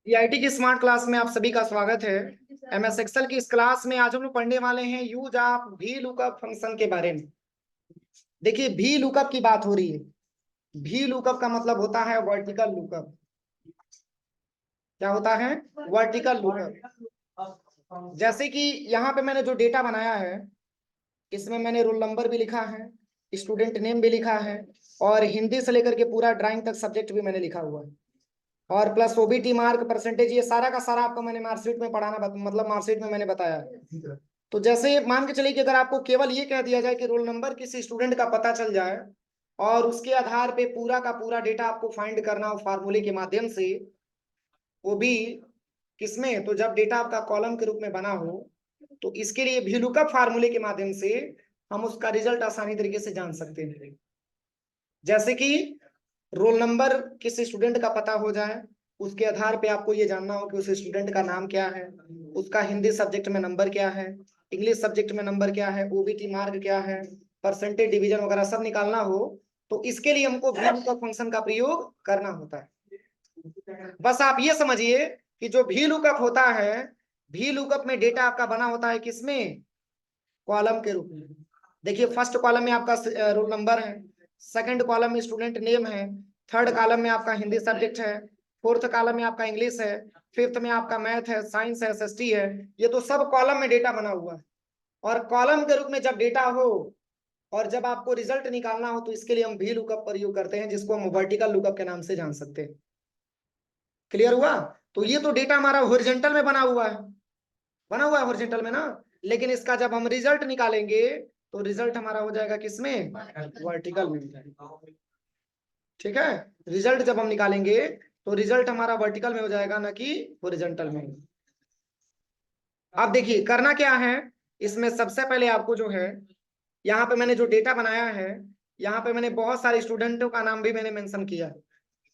IIT की smart class में आप सभी का स्वागत है। एमएस एक्सेल की इस क्लास में आज हम लोग पढ़ने वाले हैं use of V lookup function के बारे में। देखिए वी लुकअप की बात हो रही है। वी लुकअप का मतलब होता है वर्टिकल लुकअप। क्या होता है? Vertical lookup. जैसे कि यहाँ पे मैंने जो डेटा बनाया है, इसमें मैंने रोल नंबर भी लिखा है, स्टूडेंट नेम भी लिखा है, और हिंदी से लेकर के पूरा ड्राइंग तक सब्जेक्ट भी मैंने लिखा हुआ है, और प्लस ओबीटी मार्क परसेंटेज, ये सारा का सारा आपको मैंने मार्कशीट में पढ़ाना मतलब मार्कशीट में मैंने बताया है। तो जैसे मान के चलिए कि अगर आपको केवल ये कह दिया जाए कि रोल नंबर किसी स्टूडेंट का पता चल जाए और उसके आधार पे पूरा का पूरा डेटा आपको फाइंड करना हो फार्मूले के माध्यम से, वो भी किसमें, तो जब डेटा आपका कॉलम के रूप में बना हो, तो इसके लिए भी लुकअप फार्मूले के माध्यम से हम उसका रिजल्ट आसानी तरीके से जान सकते हैं। जैसे कि रोल नंबर किसी स्टूडेंट का पता हो जाए, उसके आधार पे आपको ये जानना हो कि उस स्टूडेंट का नाम क्या है, उसका हिंदी सब्जेक्ट में नंबर क्या है, इंग्लिश सब्जेक्ट में नंबर क्या है, ओबीटी मार्क क्या है, परसेंटेज डिवीजन वगैरह सब निकालना हो, तो इसके लिए हमको वी लुकअप फंक्शन का प्रयोग करना होता है। बस आप ये समझिए कि जो वी लुकअप होता है, वी लुकअप में डेटा आपका बना होता है किसमें? कॉलम के रूप में। देखिए फर्स्ट कॉलम में आपका रोल नंबर है, सेकंड कॉलम में स्टूडेंट नेम है, थर्ड कॉलम में आपका हिंदी सब्जेक्ट है, फोर्थ कॉलम में आपका इंग्लिश है, फिफ्थ में आपका मैथ है, साइंस है, एसएसटी है। ये तो सब कॉलम में डेटा बना हुआ है। और कॉलम के रूप में जब डेटा हो और जब आपको रिजल्ट निकालना हो, तो इसके लिए हम वी लुकअप प्रयोग करते हैं, जिसको हम वर्टिकल लुकअप के नाम से जान सकते हैं। क्लियर हुआ? तो ये तो डेटा हमारा हॉरिजॉन्टल में बना हुआ है हॉरिजॉन्टल में ना, लेकिन इसका जब हम रिजल्ट निकालेंगे तो रिजल्ट हमारा हो जाएगा किसमें? वर्टिकल में। ठीक है, रिजल्ट जब हम निकालेंगे तो रिजल्ट हमारा वर्टिकल में हो जाएगा, ना कि हॉरिजॉन्टल में। अब देखिए करना क्या है इसमें। सबसे पहले आपको जो है, यहाँ पे मैंने जो डेटा बनाया है, यहाँ पे मैंने बहुत सारे स्टूडेंटों का नाम भी मैंने मेंशन किया है।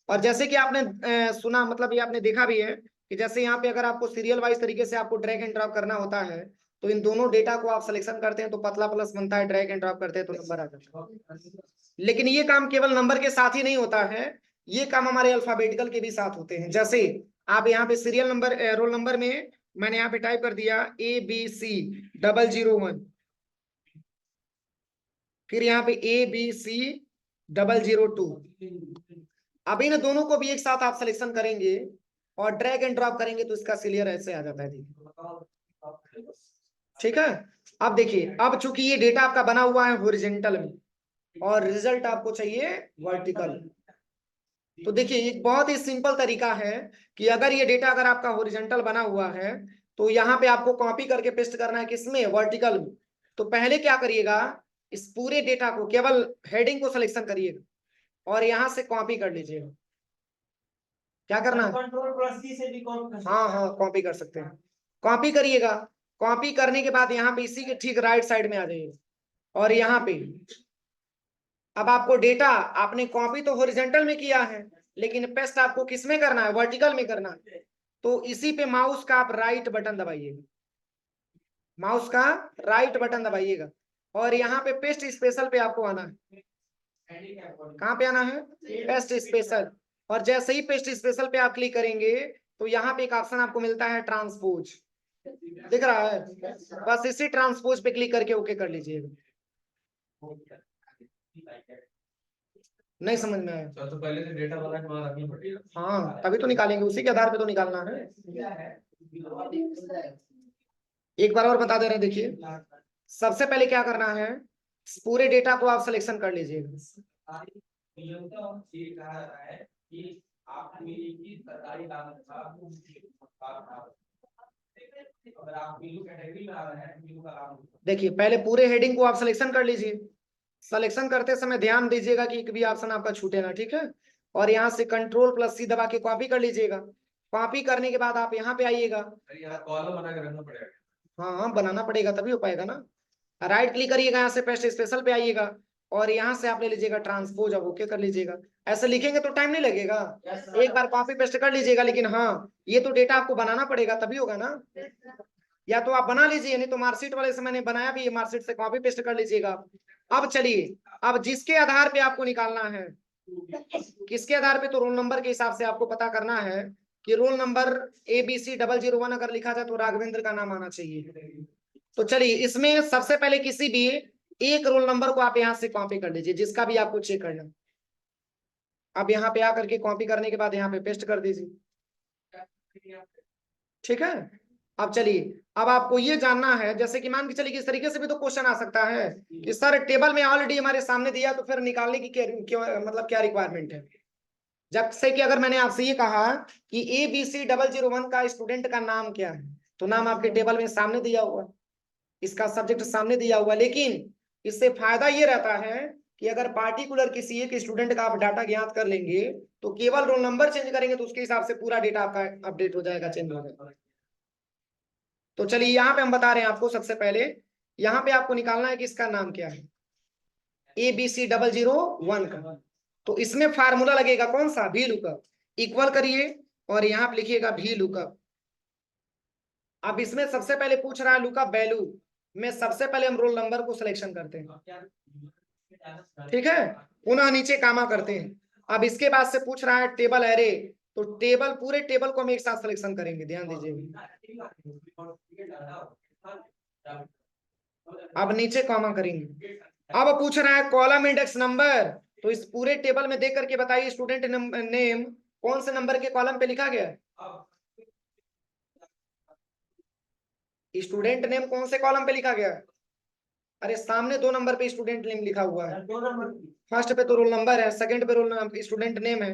और जैसे कि आपने सुना, मतलब ये आपने देखा भी है कि जैसे यहाँ पे अगर आपको सीरियल वाइज तरीके से आपको ड्रैग एंड ड्रॉप करना होता है, तो इन दोनों डेटा को आप सिलेक्शन करते हैं तो पतला प्लस बनता है, ड्रैग एंड ड्रॉप करते हैं तो नंबर आ जाता है। लेकिन ये काम केवल नंबर के साथ ही नहीं होता है, ये काम हमारे अल्फाबेटिकल के भी साथ होते हैं। जैसे आप यहाँ पे सीरियल नंबर, रोल नंबर में मैंने यहाँ पे टाइप कर दिया ABC001, फिर यहाँ पे ABC002। अब इन दोनों को भी एक साथ आप सिलेक्शन करेंगे और ड्रैग एंड ड्रॉप करेंगे तो इसका क्लियर ऐसे आ जाता है। देखिए ठीक है। अब देखिए, अब चूंकि ये डेटा आपका बना हुआ है हॉरिजॉन्टल में और रिजल्ट आपको चाहिए वर्टिकल, तो देखिए एक बहुत ही सिंपल तरीका है कि अगर ये डेटा अगर आपका हॉरिजॉन्टल बना हुआ है, तो यहाँ पे आपको कॉपी करके पेस्ट करना है किसमें? वर्टिकल में। तो पहले क्या करिएगा, इस पूरे डेटा को केवल हेडिंग को सिलेक्शन करिएगा और यहाँ से कॉपी कर लीजिएगा। क्या करना है? कंट्रोल प्लस सी से भी कॉपी कर सकते हैं। हाँ हाँ, कॉपी कर सकते हैं। कॉपी करिएगा। कॉपी करने के बाद यहाँ पे इसी के ठीक राइट साइड में आ जाइएगा और यहाँ पे अब आपको डेटा, आपने कॉपी तो हॉरिजॉन्टल में किया है, लेकिन पेस्ट आपको किस में करना है? वर्टिकल में करना है। तो इसी पे माउस का आप राइट बटन दबाइएगा, माउस का राइट बटन दबाइएगा और यहाँ पे पेस्ट स्पेशल पे आपको आना है। कहाँ पे आना है? Paste special. और जैसे ही पेस्ट स्पेशल पे आप क्लिक करेंगे तो यहाँ पे एक ऑप्शन आपको मिलता है ट्रांसपोज, दिख रहा है? बस इसी ट्रांसपोज पे क्लिक करके ओके कर लीजिएगा। नहीं समझ में आया तो पहले से डेटा बना के वहां रखना पड़ेगा। हाँ तभी तो निकालेंगे, उसी के आधार पे तो निकालना है। एक बार और बता दे रहे हैं, देखिए सबसे पहले क्या करना है, पूरे डेटा को आप सिलेक्शन कर लीजिएगा। देखिए पहले पूरे हेडिंग को आप सिलेक्शन कर लीजिए। सिलेक्शन करते समय ध्यान दीजिएगा कि एक भी ऑप्शन आपका छूटे ना, ठीक है। और यहाँ से कंट्रोल प्लस सी दबा के कॉपी कर लीजिएगा। कॉपी करने के बाद आप यहाँ पे आइएगा। कॉलम बना के रखना पड़ेगा। हाँ हाँ, बनाना पड़ेगा तभी हो पाएगा ना। राइट क्लिक करिएगा, यहाँ से पेस्ट स्पेशल पे आइएगा और यहाँ से आप ले लीजिएगा ट्रांसपोज, अब ओके कर लीजिएगा। ऐसे लिखेंगे तो टाइम नहीं लगेगा, एक बार कॉपी पेस्ट कर लीजिएगा। लेकिन हाँ, ये तो डेटा आपको बनाना पड़ेगा तभी होगा ना। या तो आप बना लीजिए, नहीं तो मार्कशीट वाले से मैंने बनाया भी है, मार्कशीट से कॉपी पेस्ट कर लीजिएगा। अब चलिए, अब जिसके आधार पे आपको निकालना है किसके आधार पे? तो रोल नंबर के हिसाब से आपको पता करना है कि रोल नंबर ABC001 अगर लिखा जाए तो राघवेंद्र का नाम आना चाहिए। तो चलिए इसमें सबसे पहले किसी भी एक रोल नंबर को आप यहां से कॉपी कर लीजिए, जिसका भी आपको चेक करना। अब यहाँ पे आकर के कॉपी करने के बाद यहाँ पे पेस्ट कर दीजिए, ठीक है। अब चलिए, अब आपको ये जानना है, जैसे कि मान के चलिए कि इस तरीके से भी तो क्वेश्चन आ सकता है कि सर टेबल में ऑलरेडी हमारे सामने दिया, तो फिर निकालने की मतलब क्या रिक्वायरमेंट है। जब से कि अगर मैंने आपसे ये कहा कि ABC001 का स्टूडेंट का नाम क्या है, तो नाम आपके टेबल में सामने दिया हुआ, इसका सब्जेक्ट सामने दिया हुआ। लेकिन इससे फायदा ये रहता है कि अगर पार्टिकुलर किसी एक स्टूडेंट का आप डाटा ज्ञात कर लेंगे, तो केवल रोल नंबर चेंज करेंगे तो उसके हिसाब से पूरा डेटा आपका अपडेट हो जाएगा, चेंज हो जाएगा। तो चलिए यहाँ पे हम बता रहे हैं आपको, सबसे पहले यहाँ पे आपको निकालना है कि इसका नाम क्या है, ABC001 का। तो इसमें फार्मूला लगेगा कौन सा? भी लुकअप। इक्वल करिए और यहाँ पे लिखिएगा भी लुकअप। अब इसमें सबसे पहले पूछ रहा है लुकअप वैल्यू में, सबसे पहले हम रोल नंबर को सिलेक्शन करते हैं, ठीक है। पुनः नीचे कामा करते हैं। अब इसके बाद से पूछ रहा है टेबल एरे, तो टेबल, पूरे टेबल को हम एक साथ सिलेक्शन करेंगे, ध्यान दीजिए। अब नीचे कॉमा करेंगे। अब पूछ रहा है कॉलम इंडेक्स नंबर, तो इस पूरे टेबल में देख करके बताइए स्टूडेंट नेम कौन से नंबर के कॉलम पे लिखा गया है। स्टूडेंट नेम कौन से कॉलम पे लिखा गया है? अरे सामने 2 नंबर पे स्टूडेंट नेम लिखा हुआ है, फर्स्ट पे तो रोल नंबर है, सेकंड पे रोल स्टूडेंट नेम है।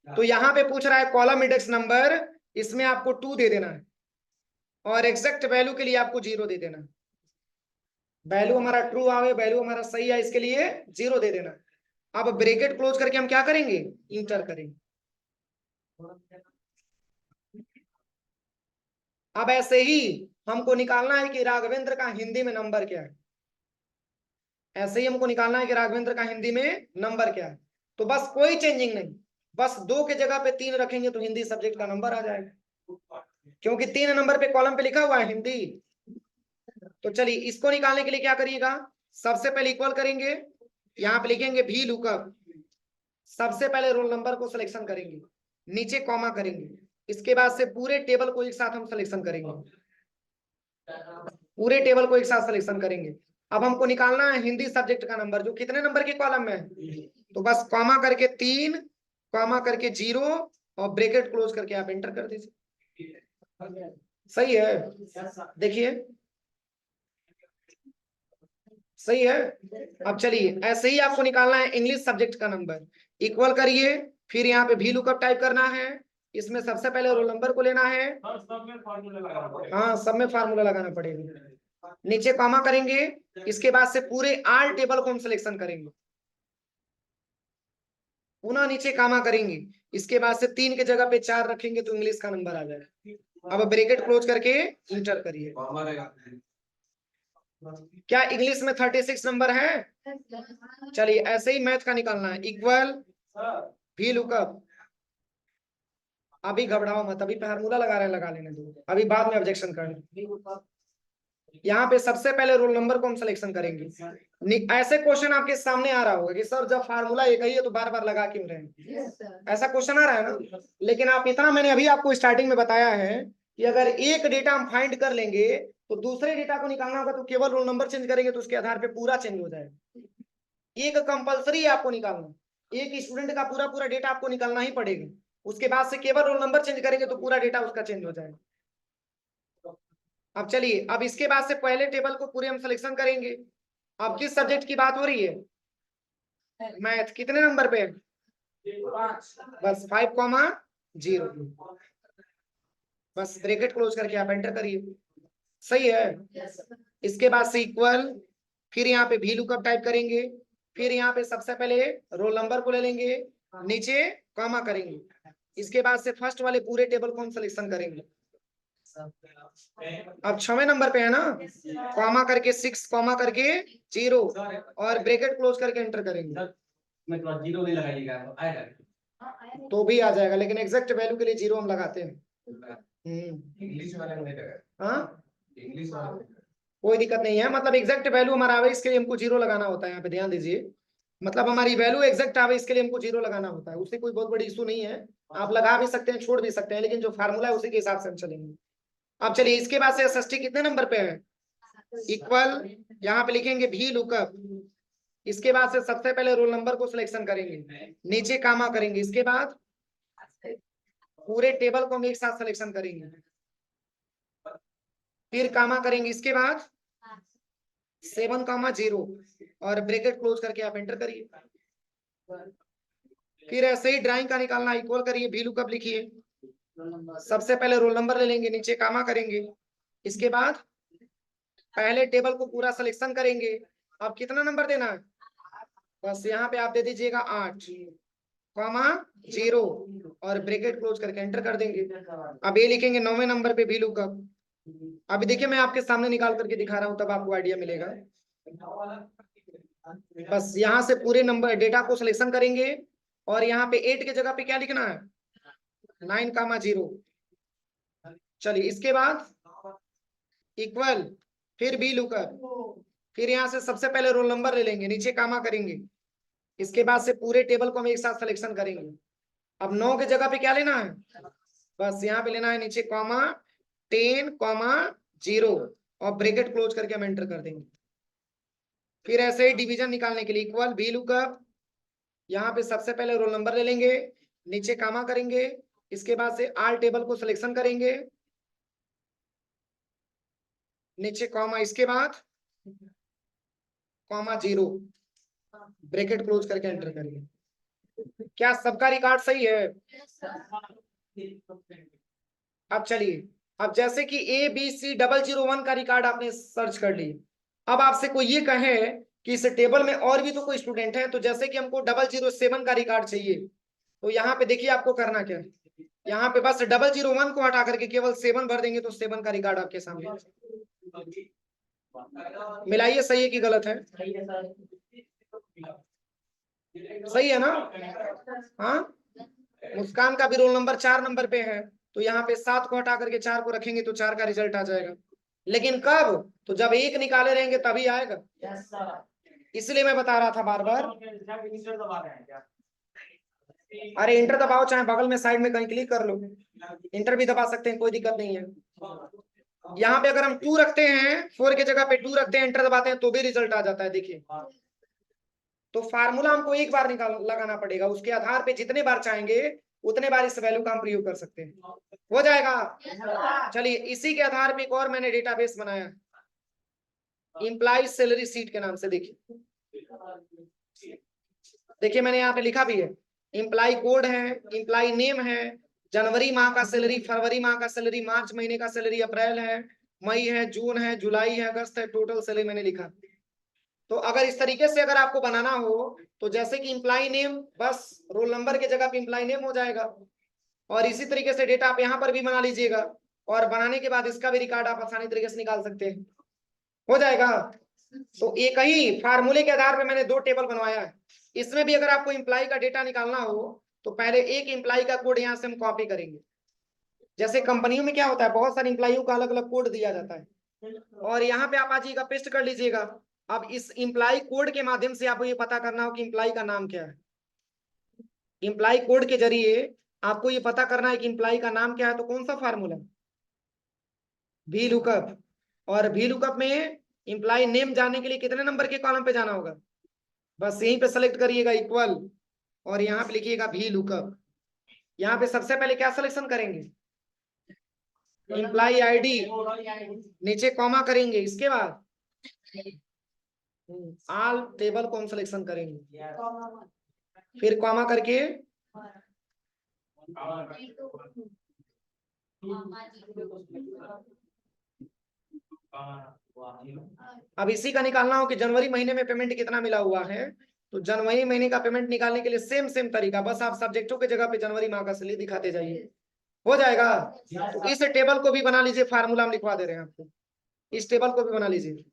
तो यहाँ पे पूछ रहा है कॉलम इंडेक्स नंबर, इसमें आपको 2 दे देना है और एग्जैक्ट वैल्यू के लिए आपको 0 दे देना है। वैल्यू हमारा ट्रू आवे, वैल्यू हमारा सही है, इसके लिए 0 दे देना। अब ब्रैकेट क्लोज करके हम क्या करेंगे? इंटर करेंगे। अब ऐसे ही हमको निकालना है कि राघवेंद्र का हिंदी में नंबर क्या है। ऐसे ही हमको निकालना है कि राघवेंद्र का हिंदी में नंबर क्या है। तो बस कोई चेंजिंग नहीं, बस 2 के जगह पे 3 रखेंगे तो हिंदी सब्जेक्ट का नंबर आ जाएगा, क्योंकि 3 नंबर पे कॉलम पे लिखा हुआ है हिंदी। तो चलिए इसको निकालने के लिए क्या करिएगा, सबसे पहले इक्वल करेंगे, यहाँ पे लिखेंगे भी लुकअप, सबसे पहले रोल नंबर को सिलेक्शन करेंगे, नीचे कॉमा करेंगे, इसके बाद से पूरे टेबल को एक साथ हम सिलेक्शन करेंगे, पूरे टेबल को एक साथ सिलेक्शन करेंगे। अब हमको निकालना है हिंदी सब्जेक्ट का नंबर, जो कितने नंबर के कॉलम में है। तो बस कॉमा करके 3, कॉमा करके 0 और ब्रैकेट क्लोज करके आप एंटर कर दीजिए। सही है, देखिए सही है। अब चलिए ऐसे ही आपको निकालना है इंग्लिश सब्जेक्ट का नंबर, इक्वल करिए, फिर यहाँ पे भी लुकअप टाइप करना है, इसमें सबसे पहले रोल नंबर को लेना है। हाँ, सब में फार्मूला लगाना पड़ेगा। नीचे कॉमा करेंगे, इसके बाद से पूरे आल टेबल को हम सिलेक्शन करेंगे, पुनः नीचे कामा करेंगे, इसके बाद से 3 के जगह पे 4 रखेंगे तो इंग्लिश का नंबर आ जाएगा। अब ब्रैकेट क्लोज करके इंटर करिए। क्या इंग्लिश में 36 नंबर है? चलिए ऐसे ही मैथ का निकालना है, इक्वल भी लुकअप। अभी घबराओ मत, अभी फार्मूला लगा रहे हैं, लगा लेने दो, अभी बाद में ऑब्जेक्शन करना। यहाँ पे सबसे पहले रोल नंबर को हम सिलेक्शन करेंगे। ऐसे क्वेश्चन आपके सामने आ रहा होगा कि सर जब फार्मूला एक ही है तो बार बार लगा क्यों रहे हैं, ऐसा क्वेश्चन आ रहा है ना। लेकिन आप इतना मैंने अभी आपको स्टार्टिंग में बताया है कि अगर एक डेटा हम फाइंड कर लेंगे तो दूसरे डेटा को निकालना होगा, तो केवल रोल नंबर चेंज करेंगे तो उसके आधार पे पूरा चेंज हो जाएगा। एक कंपलसरी है आपको निकालना, एक स्टूडेंट का पूरा पूरा डेटा आपको निकालना ही पड़ेगा, उसके बाद से केवल रोल नंबर चेंज करेंगे तो पूरा डेटा उसका चेंज हो जाएगा। अब चलिए, अब इसके बाद से पहले टेबल को पूरे हम सिलेक्शन करेंगे। अब किस सब्जेक्ट की बात हो रही है? मैथ। कितने नंबर पे? बस 5,0, बस ब्रैकेट क्लोज करके आप एंटर करिए। सही है। इसके बाद से इक्वल, फिर यहाँ पे भी लुकअप टाइप करेंगे, फिर यहाँ पे सबसे पहले रोल नंबर को ले लेंगे, नीचे कॉमा करेंगे, इसके बाद से फर्स्ट वाले पूरे टेबल को हम सिलेक्शन करेंगे। अब 6वें नंबर पे है ना, कॉमा करके 6, कॉमा करके 0 और ब्रैकेट क्लोज करके एंटर करेंगे। 0 नहीं लगाइएगा तो भी आ जाएगा, लेकिन एग्जैक्ट वैल्यू के लिए 0 हम लगाते हैं। इंग्लिश वाले में नहीं लगा। हाँ, इंग्लिश वाले कोई दिक्कत नहीं है, मतलब एग्जैक्ट वैल्यू हमारा आवे इसके लिए हमको 0 लगाना होता है। यहाँ पे ध्यान दीजिए, मतलब हमारी वैल्यू एग्जैक्ट आवे इसके लिए हमको 0 लगाना होता है, उससे कोई बहुत बड़ी इशू नहीं है। आप लगा भी सकते हैं, छोड़ भी सकते हैं, लेकिन जो फार्मूला है उसी के हिसाब से हम चलेंगे। अब चलिए इसके बाद से एसएसटी कितने नंबर पे है? इक्वल, यहाँ पे लिखेंगे भी लुकअप। इसके बाद से सबसे पहले रोल नंबर को सिलेक्शन करेंगे, नीचे कामा करेंगे, इसके बाद पूरे टेबल को हम एक साथ सिलेक्शन करेंगे, फिर कामा करेंगे, इसके बाद 7,0 और ब्रैकेट क्लोज करके आप एंटर करिए। फिर ऐसे ही ड्राइंग का निकालना, इक्वल करिए, भी लुकअप लिखिए, सबसे पहले रोल नंबर ले लेंगे, नीचे कामा करेंगे, इसके बाद पहले टेबल को पूरा सिलेक्शन करेंगे। अब कितना नंबर देना है? बस यहाँ पे आप दे दीजिएगा 8,0 और ब्रैकेट क्लोज करके एंटर कर देंगे। अब ये लिखेंगे 9वें नंबर पे भी लुकअप। अभी देखिए मैं आपके सामने निकाल करके दिखा रहा हूं, तब आपको आइडिया मिलेगा। बस यहाँ से पूरे नंबर डेटा को सिलेक्शन करेंगे और यहाँ पे 8 के जगह पे क्या लिखना है? 9,0। चलिए इसके बाद इक्वल, फिर भी लुकअप, फिर यहाँ से सबसे पहले रोल नंबर ले लेंगे, नीचे कामा करेंगे, इसके बाद से पूरे टेबल को हम एक साथ सिलेक्शन करेंगे। अब 9 के जगह पे क्या लेना है? बस यहाँ पे लेना है नीचे कॉमा 10,0 और ब्रैकेट क्लोज करके हम एंटर कर देंगे। फिर ऐसे ही डिवीजन निकालने के लिए इक्वल भी लुकअप, यहाँ पे सबसे पहले रोल नंबर ले लेंगे, नीचे कामा करेंगे, इसके बाद से आल टेबल को सिलेक्शन करेंगे, नीचे कॉमा, इसके बाद ,0 ब्रैकेट क्लोज करके एंटर करिए। क्या सबका रिकॉर्ड सही है? अब चलिए, अब जैसे कि ABC0001 का रिकॉर्ड आपने सर्च कर ली, अब आपसे कोई ये कहे कि इस टेबल में और भी तो कोई स्टूडेंट है, तो जैसे कि हमको 007 का रिकॉर्ड चाहिए, तो यहाँ पे देखिए आपको करना क्या है, यहाँ पे बस 001 को हटा करके केवल 7 भर देंगे, तो 7 का रिकॉर्ड आपके सामने। मिलाइए, सही है कि गलत है? सही है ना? हाँ, मुस्कान का भी रोल नंबर 4 नंबर पे है, तो यहाँ पे 7 को हटा करके 4 को रखेंगे तो 4 का रिजल्ट आ जाएगा। लेकिन कब? तो जब 1 निकाले रहेंगे तभी आएगा। इसलिए मैं बता रहा था बार बार, अरे इंटर दबाओ, चाहे बगल में साइड में कहीं क्लिक कर लो, इंटर भी दबा सकते हैं, कोई दिक्कत नहीं है। यहाँ पे अगर हम 2 रखते हैं, 4 की जगह पे 2 रखते हैं, एंटर दबाते हैं तो भी रिजल्ट आ जाता है। देखिए, तो फार्मूला हमको एक बार लगाना पड़ेगा, उसके आधार पे जितने बार चाहेंगे उतने बार इस वैल्यू का हम प्रयोग कर सकते हैं। हो जाएगा? चलिए, इसी के आधार पे एक और मैंने डेटाबेस बनाया, एम्प्लॉय सैलरी सीट के नाम से। देखिए मैंने यहाँ पे लिखा भी है, एम्प्लॉय कोड है, एम्प्लॉय नेम है, जनवरी माह का सैलरी, फरवरी माह का सैलरी, मार्च महीने का सैलरी, अप्रैल है, मई है, जून है, जुलाई है, अगस्त है, टोटल सैलरी मैंने लिखा। तो अगर इस तरीके से अगर आपको बनाना हो, तो जैसे कि एम्प्लॉय नेम, बस रोल नंबर के जगह पे एम्प्लॉय नेम हो जाएगा, और इसी तरीके से डेटा आप यहाँ पर भी बना लीजिएगा, और बनाने के बाद इसका भी रिकॉर्ड आप आसानी तरीके से निकाल सकते हैं। हो जाएगा? तो एक ही फार्मूले के आधार पर मैंने 2 टेबल बनवाया है। इसमें भी अगर आपको एम्प्लॉय का डेटा निकालना हो, तो पहले एक एम्प्लॉय का कोड यहाँ से हम कॉपी करेंगे। जैसे कंपनियों में क्या होता है, बहुत सारे एम्प्लॉयों का अलग अलग कोड दिया जाता है, और यहाँ पे आप आ जाइएगा, पेस्ट कर लीजिएगा। अब इस एम्प्लॉय कोड के माध्यम से आपको ये पता करना हो कि एम्प्लॉय का नाम क्या है। एम्प्लॉय कोड के जरिए आपको ये पता करना है कि एम्प्लॉय का नाम क्या है, तो कौन सा फार्मूला? भी लुकअप। और भी लुकअप में एम्प्लॉय नेम जानने के लिए कितने नंबर के कॉलम पे जाना होगा? बस यहीं पे सेलेक्ट करिएगा इक्वल, और यहाँ पे लिखिएगा भी लुकअप। यहाँ पे सबसे पहले क्या सिलेक्शन करेंगे? एम्प्लॉय आईडी, नीचे कॉमा करेंगे, इसके बाद ऑल टेबल को हम सिलेक्शन करेंगे, फिर कॉमा करके अब इसी का निकालना हो कि जनवरी महीने में पेमेंट कितना मिला हुआ है, तो जनवरी महीने का पेमेंट निकालने के लिए सेम तरीका, बस आप सब्जेक्टों के जगह पे जनवरी माह का सैलरी दिखाते जाइए। हो जाएगा? तो इस टेबल को भी बना लीजिए, फार्मूला हम लिखवा दे रहे हैं आपको, इस टेबल को भी बना लीजिए।